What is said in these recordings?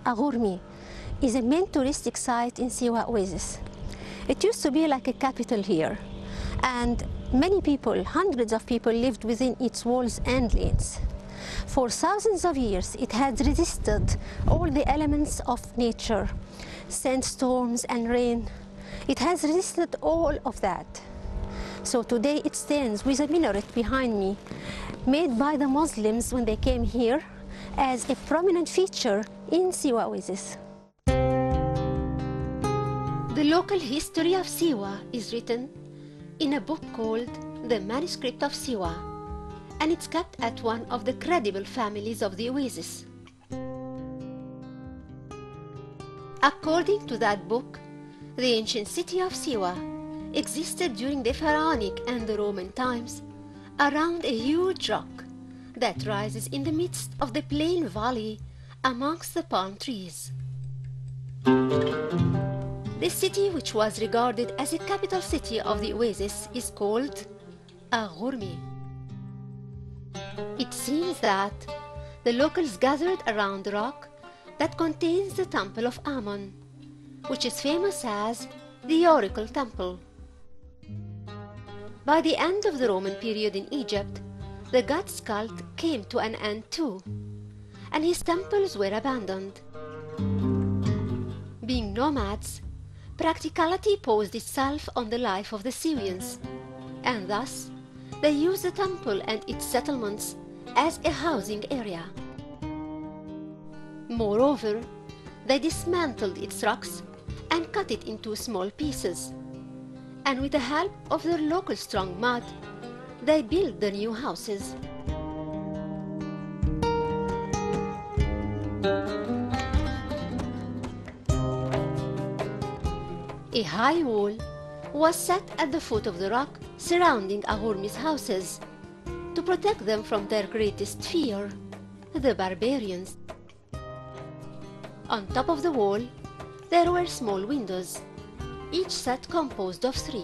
Aghormi is a main touristic site in Siwa Oasis. It used to be like a capital here, and many people, hundreds of people, lived within its walls and lanes. For thousands of years, it had resisted all the elements of nature, sandstorms and rain. It has resisted all of that. So today it stands with a minaret behind me, made by the Muslims when they came here, as a prominent feature in Siwa Oasis. The local history of Siwa is written in a book called The Manuscript of Siwa, and it's kept at one of the credible families of the Oasis. According to that book, the ancient city of Siwa existed during the Pharaonic and the Roman times around a huge rock that rises in the midst of the plain valley amongst the palm trees. The city, which was regarded as a capital city of the Oasis, is called Aghormi. It seems that the locals gathered around the rock that contains the temple of Ammon, which is famous as the Oracle Temple. By the end of the Roman period in Egypt, the god's cult came to an end too, and his temples were abandoned. Being nomads, practicality posed itself on the life of the Syrians, and thus they used the temple and its settlements as a housing area. Moreover, they dismantled its rocks and cut it into small pieces, and with the help of their local strong mud, they built the new houses. A high wall was set at the foot of the rock surrounding Aghormi's houses to protect them from their greatest fear, the barbarians. On top of the wall, there were small windows, each set composed of 3.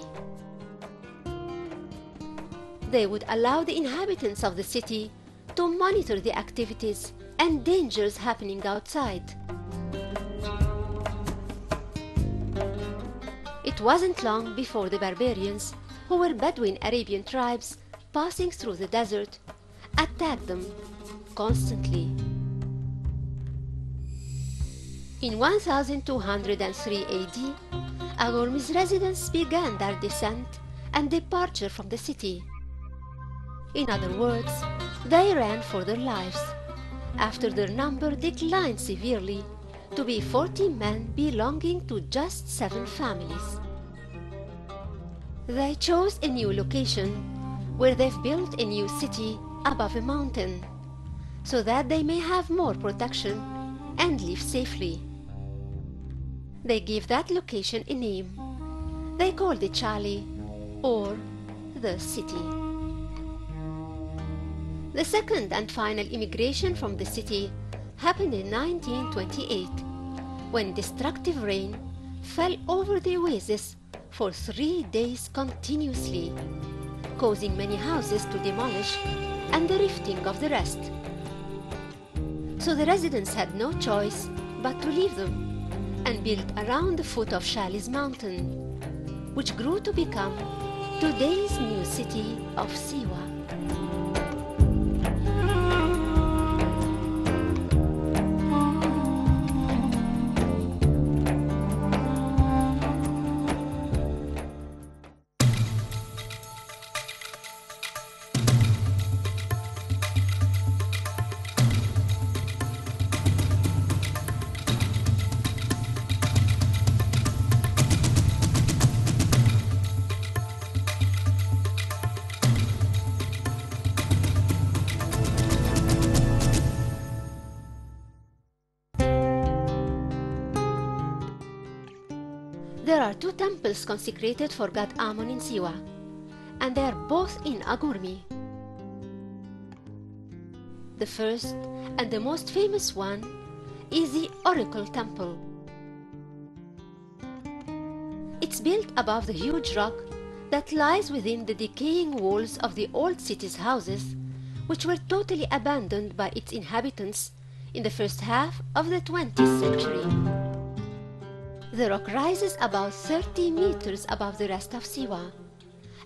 They would allow the inhabitants of the city to monitor the activities and dangers happening outside. It wasn't long before the barbarians, who were Bedouin Arabian tribes passing through the desert, attacked them constantly. In 1203 AD, Aghormi's residents began their descent and departure from the city. In other words, they ran for their lives, after their number declined severely to be 40 men belonging to just 7 families. They chose a new location where they've built a new city above a mountain, so that they may have more protection and live safely. They gave that location a name. They called it Chali, or the city. The second and final immigration from the city happened in 1928, when destructive rain fell over the oasis for 3 days continuously, causing many houses to demolish and the rifting of the rest. So the residents had no choice but to leave them and built around the foot of Chali's mountain, which grew to become today's new city of Siwa. There are 2 temples consecrated for god Ammon in Siwa, and they are both in Aghormi. The first and the most famous one is the Oracle Temple. It's built above the huge rock that lies within the decaying walls of the old city's houses, which were totally abandoned by its inhabitants in the first half of the 20th century. The rock rises about 30 meters above the rest of Siwa,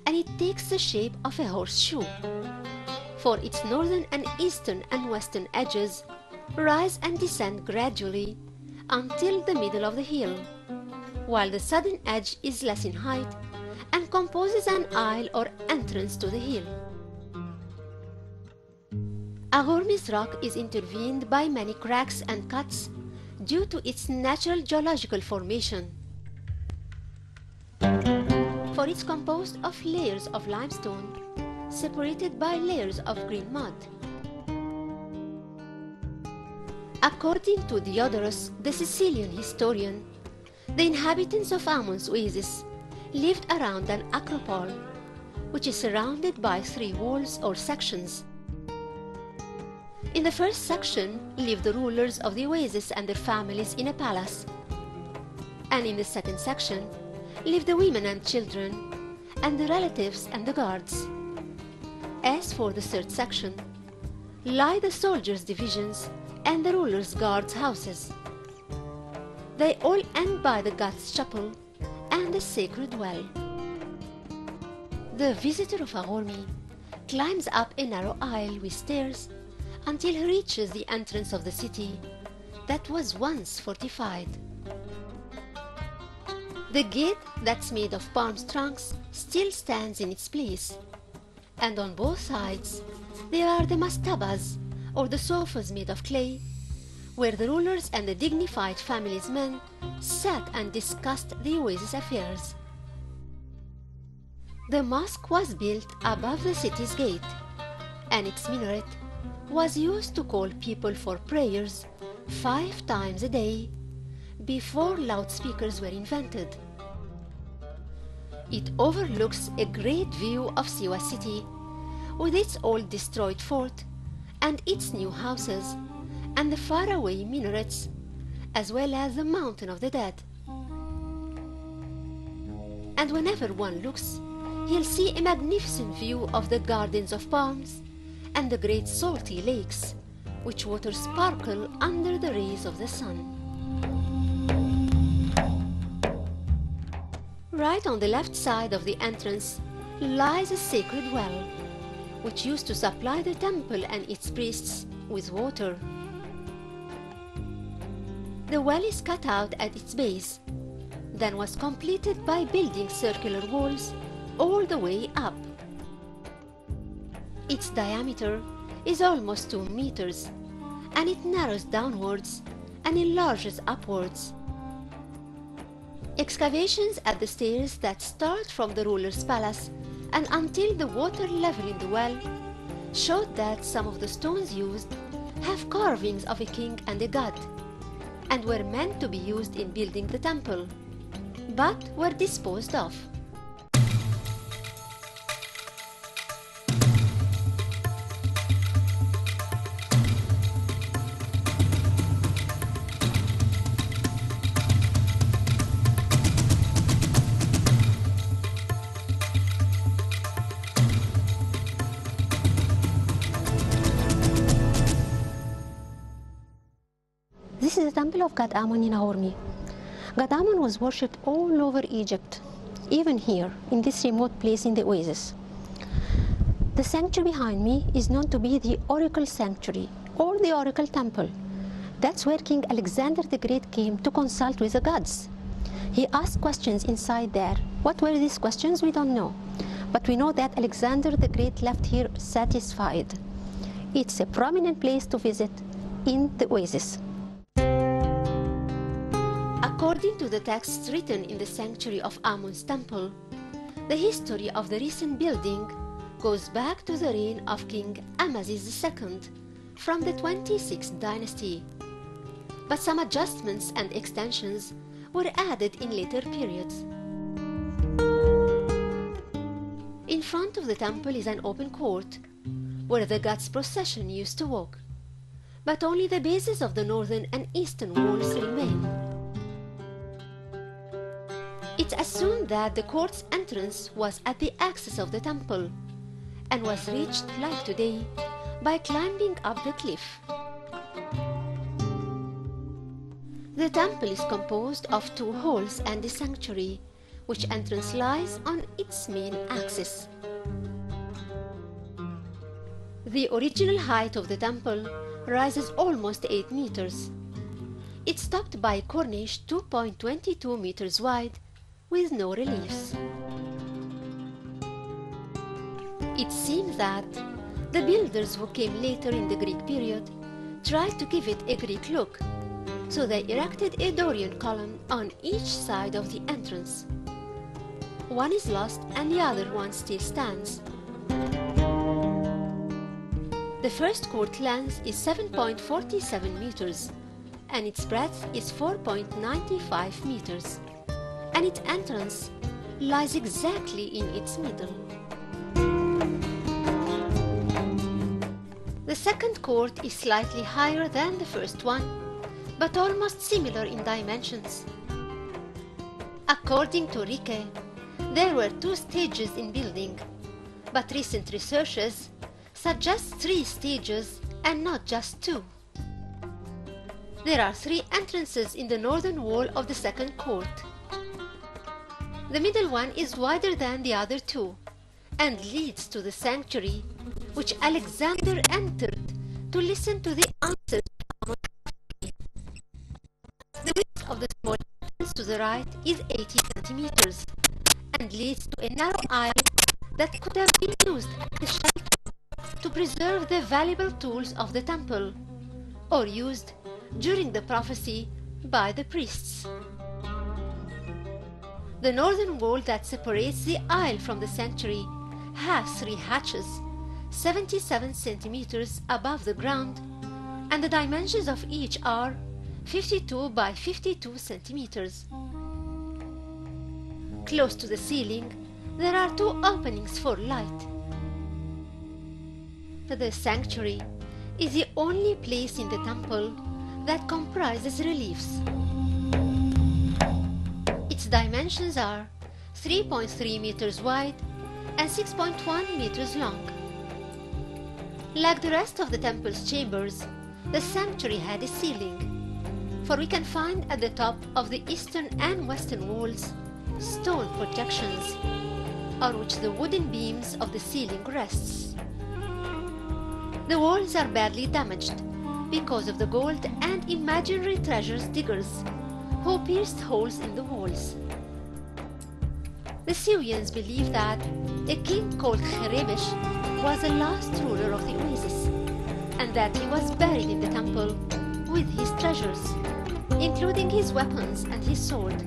and it takes the shape of a horseshoe, for its northern and eastern and western edges rise and descend gradually until the middle of the hill, while the southern edge is less in height and composes an aisle or entrance to the hill. Aghormi's rock is intervened by many cracks and cuts due to its natural geological formation, for it's composed of layers of limestone separated by layers of green mud. According to Diodorus, the Sicilian historian, the inhabitants of Amun's oasis lived around an acropole, which is surrounded by 3 walls or sections. In the first section lived the rulers of the oasis and their families in a palace, and in the second section lived the women and children, and the relatives and the guards. As for the third section, lie the soldiers' divisions and the rulers' guards' houses. They all end by the god's chapel and the sacred well. The visitor of Aghormi climbs up a narrow aisle with stairs until he reaches the entrance of the city that was once fortified. The gate that's made of palm trunks still stands in its place, and on both sides there are the mastabas, or the sofas made of clay, where the rulers and the dignified family's men sat and discussed the oasis affairs. The mosque was built above the city's gate, and its minaret was used to call people for prayers 5 times a day before loudspeakers were invented. It overlooks a great view of Siwa city with its old destroyed fort and its new houses and the faraway minarets, as well as the Mountain of the Dead. And whenever one looks, he'll see a magnificent view of the gardens of palms and the great salty lakes, which water sparkle under the rays of the sun. Right on the left side of the entrance lies a sacred well, which used to supply the temple and its priests with water. The well is cut out at its base, then was completed by building circular walls all the way up. Its diameter is almost 2 meters, and it narrows downwards and enlarges upwards. Excavations at the stairs that start from the ruler's palace and until the water level in the well showed that some of the stones used have carvings of a king and a god, and were meant to be used in building the temple, but were disposed of. This is the temple of God Amun in Aghormi. God Amun was worshipped all over Egypt, even here, in this remote place in the oasis. The sanctuary behind me is known to be the Oracle Sanctuary, or the Oracle Temple. That's where King Alexander the Great came to consult with the gods. He asked questions inside there. What were these questions? We don't know. But we know that Alexander the Great left here satisfied. It's a prominent place to visit in the oasis. According to the texts written in the sanctuary of Amun's temple, the history of the recent building goes back to the reign of King Amasis II from the 26th dynasty. But some adjustments and extensions were added in later periods. In front of the temple is an open court where the god's procession used to walk, but only the bases of the northern and eastern walls remain. It's assumed that the court's entrance was at the axis of the temple and was reached, like today, by climbing up the cliff. The temple is composed of 2 halls and a sanctuary, which entrance lies on its main axis. The original height of the temple rises almost 8 meters. It's topped by a cornice 2.22 meters wide with no reliefs. It seems that the builders who came later in the Greek period tried to give it a Greek look, so they erected a Dorian column on each side of the entrance. One is lost and the other one still stands. The first court length is 7.47 meters and its breadth is 4.95 meters, and its entrance lies exactly in its middle. The second court is slightly higher than the first one, but almost similar in dimensions. According to Ricke, there were 2 stages in building, but recent researches suggest 3 stages and not just 2. There are 3 entrances in the northern wall of the second court. The middle one is wider than the other 2 and leads to the sanctuary, which Alexander entered to listen to the answers. The width of the small entrance to the right is 80 centimeters and leads to a narrow aisle that could have been used as a shelter to preserve the valuable tools of the temple, or used during the prophecy by the priests. The northern wall that separates the aisle from the sanctuary has 3 hatches, 77 centimeters above the ground, and the dimensions of each are 52 by 52 centimeters. Close to the ceiling, there are 2 openings for light. The sanctuary is the only place in the temple that comprises reliefs. Its dimensions are 3.3 meters wide and 6.1 meters long. Like the rest of the temple's chambers, the sanctuary had a ceiling, for we can find at the top of the eastern and western walls stone projections on which the wooden beams of the ceiling rests. The walls are badly damaged because of the gold and imaginary treasures diggers who pierced holes in the walls. The Syrians believe that a king called Kherebesh was the last ruler of the Oasis, and that he was buried in the temple with his treasures, including his weapons and his sword,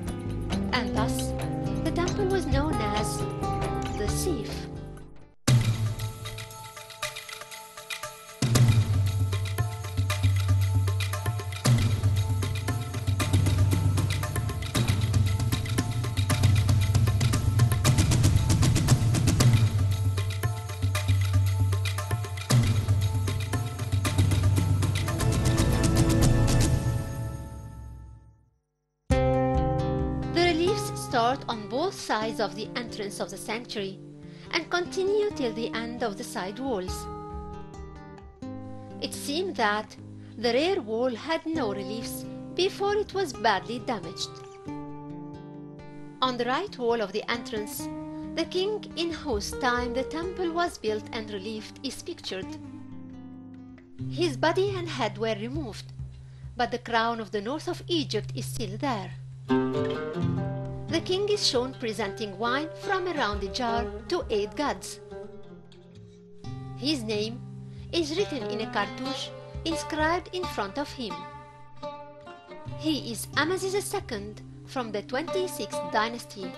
and thus the temple was known as the Sieve. Start on both sides of the entrance of the sanctuary and continue till the end of the side walls. It seemed that the rear wall had no reliefs before it was badly damaged. On the right wall of the entrance, the king in whose time the temple was built and relieved is pictured. His body and head were removed, but the crown of the north of Egypt is still there. The king is shown presenting wine from a round jar to 8 gods. His name is written in a cartouche inscribed in front of him. He is Amasis II from the 26th dynasty.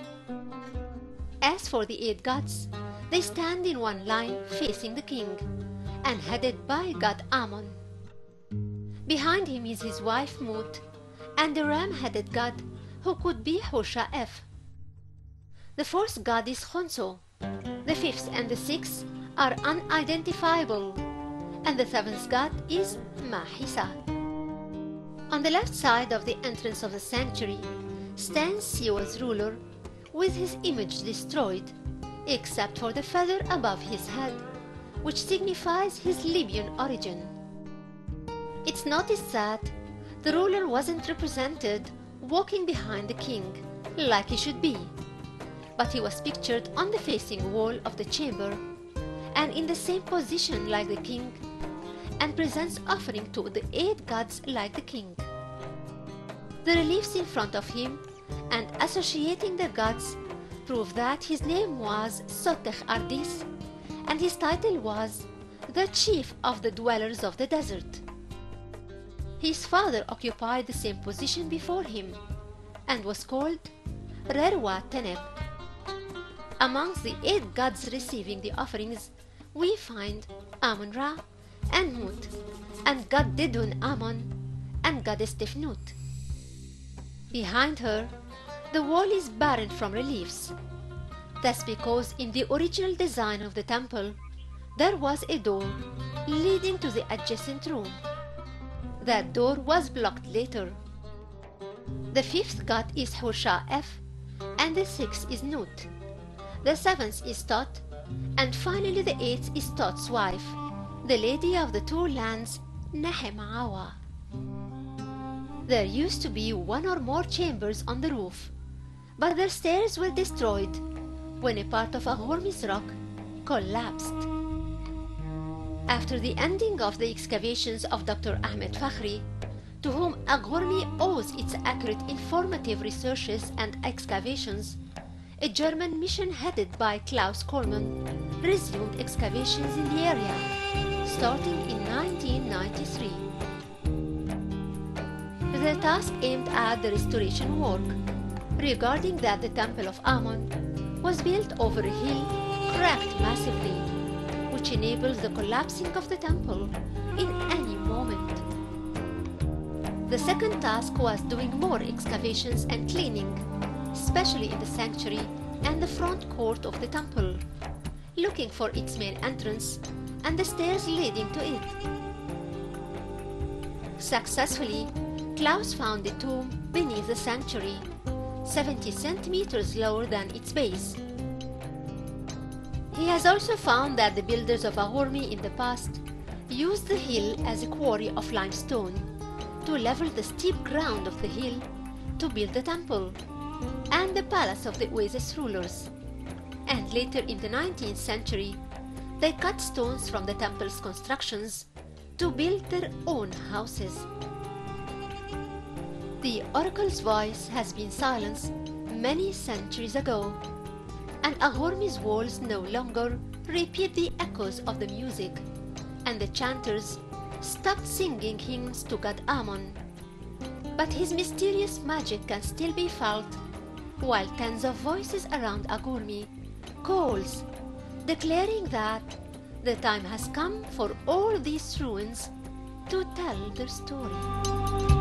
As for the 8 gods, they stand in one line facing the king and headed by god Ammon. Behind him is his wife Mut and the ram-headed god who could be Hosha-F. The 4th god is Khonso, the 5th and the 6th are unidentifiable, and the 7th god is Mahisa. On the left side of the entrance of the sanctuary stands Siwa's ruler with his image destroyed, except for the feather above his head, which signifies his Libyan origin. It's noticed that The ruler wasn't represented walking behind the king like he should be, but he was pictured on the facing wall of the chamber and in the same position like the king, and presents offering to the 8 gods like the king. The reliefs in front of him and associating the gods prove that his name was Sotech Ardis and his title was the chief of the dwellers of the desert. His father occupied the same position before him and was called Rerwa Teneb. Amongst the 8 gods receiving the offerings, we find Amun-Ra and Mut, and god Didun Amon, and goddess Tefnut. Behind her, the wall is barren from reliefs. That's because in the original design of the temple, there was a door leading to the adjacent room. That door was blocked later. The 5th god is Hur-Sha-F, and the 6th is Nut. The 7th is Tot, and finally the 8th is Tot's wife, the lady of the 2 lands, Nehem-Awa. There used to be 1 or more chambers on the roof, but their stairs were destroyed when a part of Aghormi's rock collapsed. After the ending of the excavations of Dr. Ahmed Fakhri, to whom Aghormi owes its accurate informative researches and excavations, a German mission headed by Klaus Kollmann resumed excavations in the area, starting in 1993. The task aimed at the restoration work, regarding that the Temple of Amun was built over a hill cracked massively, which enables the collapsing of the temple in any moment. The second task was doing more excavations and cleaning, especially in the sanctuary and the front court of the temple, looking for its main entrance and the stairs leading to it. Successfully, Klaus found a tomb beneath the sanctuary, 70 centimeters lower than its base. He has also found that the builders of Aghormi in the past used the hill as a quarry of limestone to level the steep ground of the hill to build the temple and the palace of the Oasis rulers. And later in the 19th century, they cut stones from the temple's constructions to build their own houses. The oracle's voice has been silenced many centuries ago, and Aghormi's walls no longer repeat the echoes of the music, and the chanters stopped singing hymns to god Amun. But his mysterious magic can still be felt, while tens of voices around Aghormi calls, declaring that the time has come for all these ruins to tell their story.